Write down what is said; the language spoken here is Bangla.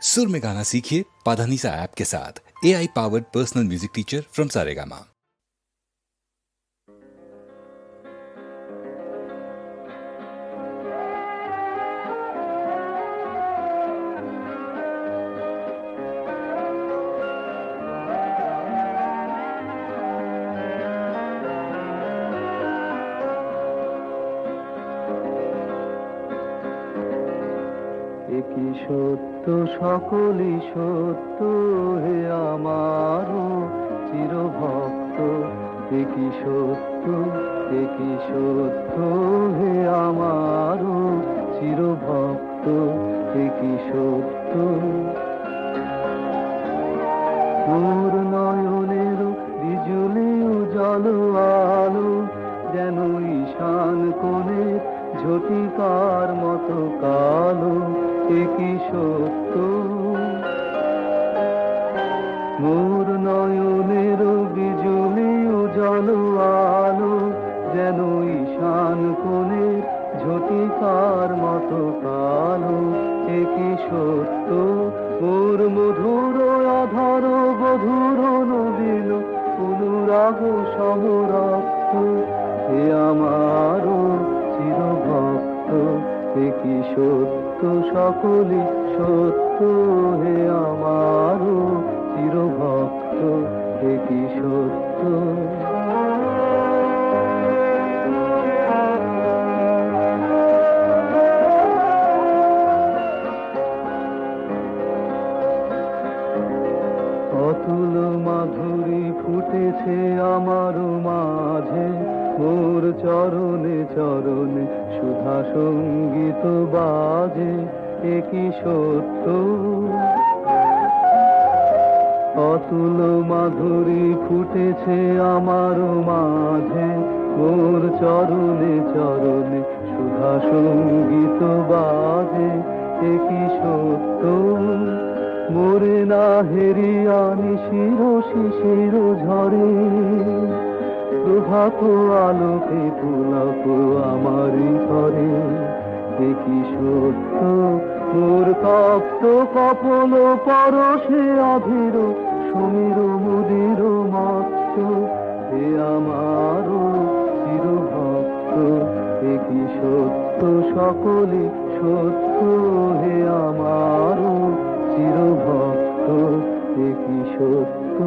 सुर में गाना सीखिए पाधानीसा ऐप के साथ। AI powered personal music teacher from Saregama. কি সত্য সকলই সত্য হে আমার চিরভক্ত, কি সত্য হে আমার চিরভক্ত, কি সত্য তোর নয়নের বিজুলি উজ্জ্বল আলো, যেন ঈশান কোণে ঝটিকার মতো কালো, কি সত্য মোর নয়নের বিজুলি উজ্জ্বল আলো, যেন ঈশান কোণে ঝটিকার মতো কালো, কি সত্য মোর মধুর অধর বধুর নবীন অনুরাগ সমরক্ত, হে আমার চিরভক্ত, কি সত্য সকলই সত্য হে আমার চিরভক্ত, কি সত্য অতুল মাধুরী ফুটেছে আমার মাঝে, মোর চরণে চরণে সুধা সঙ্গীত বাজে, কি সত্য অতুল মাধুরী ফুটেছে আমার মাঝে, মোর চরণে চরণে সুধা সঙ্গীত বাজে, কি সত্য মোরে না হেরিয়া নিশির শিশির ঝরে, প্রভাত আলোকে পুলক আমারি ঘরে, কি সত্য মোর তপ্ত কপল পরশে অধীর সমীর মুদির মত্ত, হে আমার চিরভক্ত, কি সত্য সকলই সত্য হে আমার চিরভক্ত, কি সত্য।